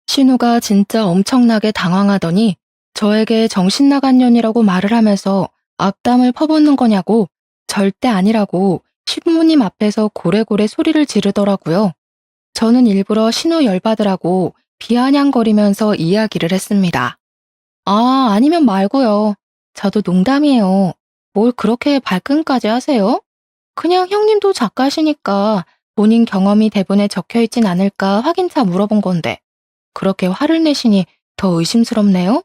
신우가 진짜 엄청나게 당황하더니 저에게 정신 나간 년이라고 말을 하면서 악담을 퍼붓는 거냐고 절대 아니라고 시부모님 앞에서 고래고래 소리를 지르더라고요. 저는 일부러 신우 열받으라고 비아냥거리면서 이야기를 했습니다. 아, 아니면 말고요. 저도 농담이에요. 뭘 그렇게 발끈까지 하세요? 그냥 형님도 작가시니까 본인 경험이 대본에 적혀있진 않을까 확인차 물어본 건데 그렇게 화를 내시니 더 의심스럽네요?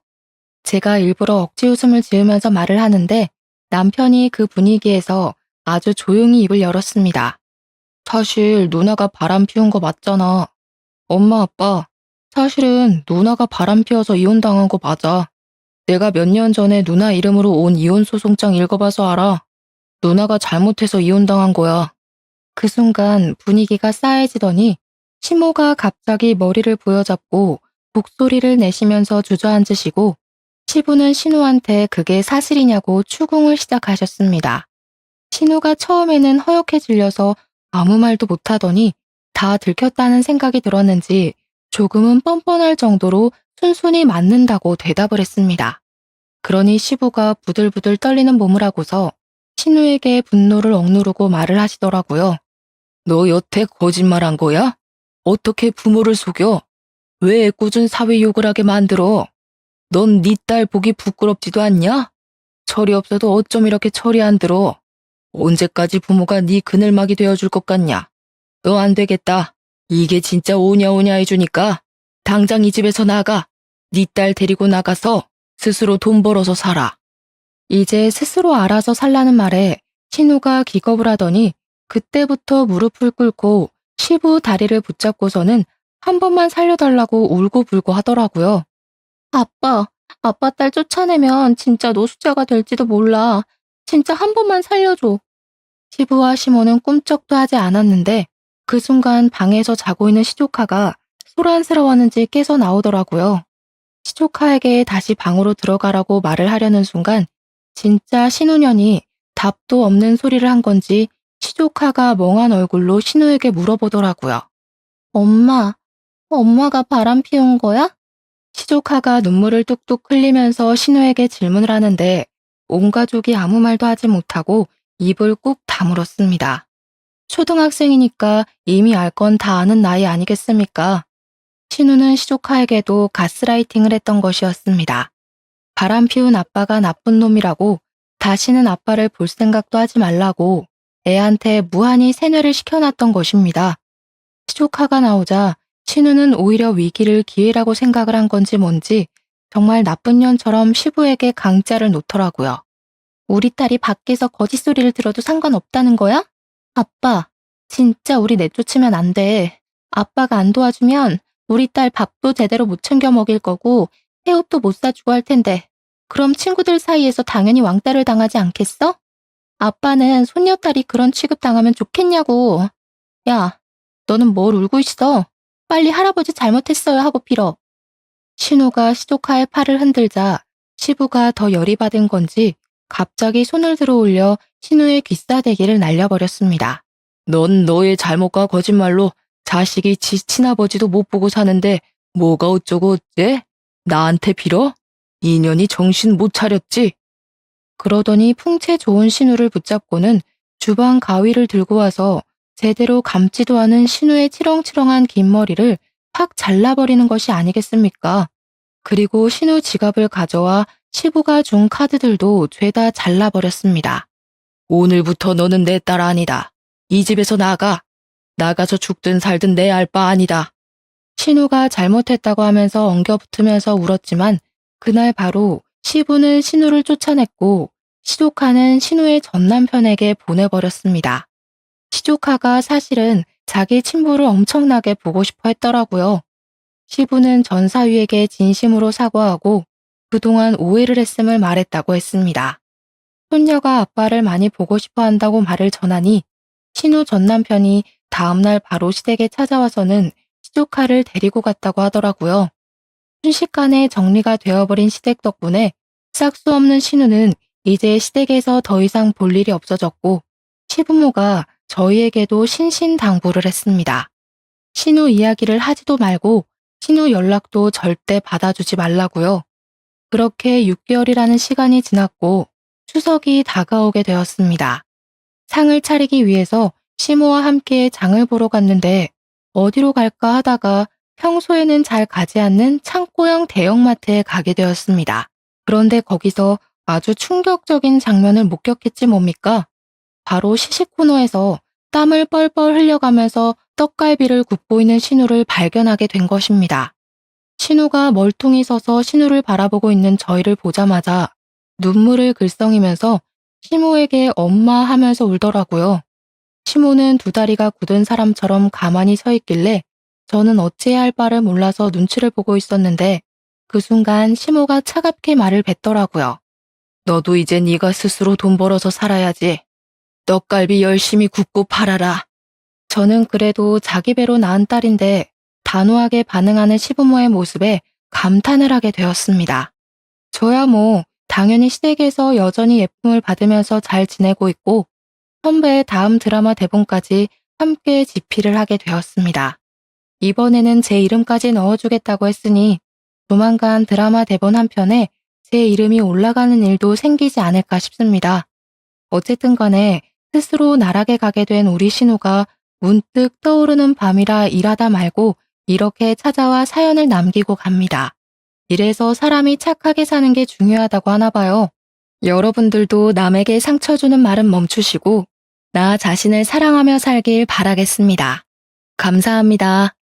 제가 일부러 억지 웃음을 지으면서 말을 하는데 남편이 그 분위기에서 아주 조용히 입을 열었습니다. 사실 누나가 바람 피운 거 맞잖아. 엄마 아빠, 사실은 누나가 바람 피워서 이혼당한 거 맞아. 내가 몇 년 전에 누나 이름으로 온 이혼소송장 읽어봐서 알아. 누나가 잘못해서 이혼당한 거야. 그 순간 분위기가 싸해지더니 시모가 갑자기 머리를 부여잡고 목소리를 내시면서 주저앉으시고 시부는 신우한테 그게 사실이냐고 추궁을 시작하셨습니다. 신우가 처음에는 허옇게 질려서 아무 말도 못하더니 다 들켰다는 생각이 들었는지 조금은 뻔뻔할 정도로 순순히 맞는다고 대답을 했습니다. 그러니 시부가 부들부들 떨리는 몸을 하고서 신우에게 분노를 억누르고 말을 하시더라고요. 너 여태 거짓말한 거야? 어떻게 부모를 속여? 왜 애꿎은 사위 욕을 하게 만들어? 넌 네 딸 보기 부끄럽지도 않냐? 철이 없어도 어쩜 이렇게 철이 안 들어? 언제까지 부모가 네 그늘막이 되어줄 것 같냐? 너 안 되겠다. 이게 진짜 오냐오냐 해주니까 당장 이 집에서 나가. 네 딸 데리고 나가서 스스로 돈 벌어서 살아. 이제 스스로 알아서 살라는 말에 신우가 기겁을 하더니 그때부터 무릎을 꿇고 시부 다리를 붙잡고서는 한 번만 살려달라고 울고불고 하더라고요. 아빠 딸 쫓아내면 진짜 노숙자가 될지도 몰라. 진짜 한 번만 살려줘. 시부와 시모는 꿈쩍도 하지 않았는데 그 순간 방에서 자고 있는 시조카가 소란스러웠는지 깨서 나오더라고요. 시조카에게 다시 방으로 들어가라고 말을 하려는 순간 진짜 신우년이 답도 없는 소리를 한 건지 시조카가 멍한 얼굴로 신우에게 물어보더라고요. 엄마가 바람 피운 거야? 시조카가 눈물을 뚝뚝 흘리면서 신우에게 질문을 하는데 온 가족이 아무 말도 하지 못하고 입을 꾹 다물었습니다. 초등학생이니까 이미 알 건 다 아는 나이 아니겠습니까? 신우는 시조카에게도 가스라이팅을 했던 것이었습니다. 바람 피운 아빠가 나쁜 놈이라고 다시는 아빠를 볼 생각도 하지 말라고 애한테 무한히 세뇌를 시켜놨던 것입니다. 시조카가 나오자 신우는 오히려 위기를 기회라고 생각을 한 건지 뭔지 정말 나쁜 년처럼 시부에게 강짜를 놓더라고요. 우리 딸이 밖에서 거짓소리를 들어도 상관없다는 거야? 아빠, 진짜 우리 내쫓으면 안 돼. 아빠가 안 도와주면 우리 딸 밥도 제대로 못 챙겨 먹일 거고 새옷도 못 사주고 할 텐데 그럼 친구들 사이에서 당연히 왕따를 당하지 않겠어? 아빠는 손녀딸이 그런 취급 당하면 좋겠냐고. 야, 너는 뭘 울고 있어? 빨리 할아버지 잘못했어요 하고 빌어. 신우가 시조카의 팔을 흔들자 시부가 더 열이 받은 건지 갑자기 손을 들어 올려 신우의 귀싸대기를 날려버렸습니다. 넌 너의 잘못과 거짓말로 자식이 지 친아버지도 못 보고 사는데 뭐가 어쩌고 어째? 나한테 빌어? 이년이 정신 못 차렸지? 그러더니 풍채 좋은 신우를 붙잡고는 주방 가위를 들고 와서 제대로 감지도 않은 신우의 치렁치렁한 긴 머리를 팍 잘라버리는 것이 아니겠습니까? 그리고 신우 지갑을 가져와 시부가 준 카드들도 죄다 잘라버렸습니다. 오늘부터 너는 내 딸 아니다. 이 집에서 나가. 나가서 죽든 살든 내 알 바 아니다. 신우가 잘못했다고 하면서 엉겨붙으면서 울었지만 그날 바로 시부는 신우를 쫓아냈고 시조카는 신우의 전남편에게 보내버렸습니다. 시조카가 사실은 자기 친부를 엄청나게 보고 싶어 했더라고요. 시부는 전사위에게 진심으로 사과하고 그동안 오해를 했음을 말했다고 했습니다. 손녀가 아빠를 많이 보고 싶어 한다고 말을 전하니 신우 전남편이 다음날 바로 시댁에 찾아와서는 시조카를 데리고 갔다고 하더라고요. 순식간에 정리가 되어버린 시댁 덕분에 싹수 없는 신우는 이제 시댁에서 더 이상 볼 일이 없어졌고 시부모가 저희에게도 신신당부를 했습니다. 신우 이야기를 하지도 말고 신우 연락도 절대 받아주지 말라고요. 그렇게 6개월이라는 시간이 지났고 추석이 다가오게 되었습니다. 상을 차리기 위해서 시모와 함께 장을 보러 갔는데 어디로 갈까 하다가 평소에는 잘 가지 않는 창고형 대형마트에 가게 되었습니다. 그런데 거기서 아주 충격적인 장면을 목격했지 뭡니까? 바로 시식 코너에서 땀을 뻘뻘 흘려가면서 떡갈비를 굽고 있는 신우를 발견하게 된 것입니다. 신우가 멀뚱히 서서 신우를 바라보고 있는 저희를 보자마자 눈물을 글썽이면서 시모에게 엄마 하면서 울더라고요. 시모는 두 다리가 굳은 사람처럼 가만히 서 있길래 저는 어찌해야 할 바를 몰라서 눈치를 보고 있었는데 그 순간 시모가 차갑게 말을 뱉더라고요. 너도 이제 네가 스스로 돈 벌어서 살아야지. 떡갈비 열심히 굽고 팔아라. 저는 그래도 자기 배로 낳은 딸인데 단호하게 반응하는 시부모의 모습에 감탄을 하게 되었습니다. 저야 뭐 당연히 시댁에서 여전히 예쁨을 받으면서 잘 지내고 있고 선배의 다음 드라마 대본까지 함께 집필을 하게 되었습니다. 이번에는 제 이름까지 넣어주겠다고 했으니 조만간 드라마 대본 한 편에 제 이름이 올라가는 일도 생기지 않을까 싶습니다. 어쨌든 간에 스스로 나락에 가게 된 우리 신우가 문득 떠오르는 밤이라 일하다 말고 이렇게 찾아와 사연을 남기고 갑니다. 이래서 사람이 착하게 사는 게 중요하다고 하나 봐요. 여러분들도 남에게 상처 주는 말은 멈추시고 나 자신을 사랑하며 살길 바라겠습니다. 감사합니다.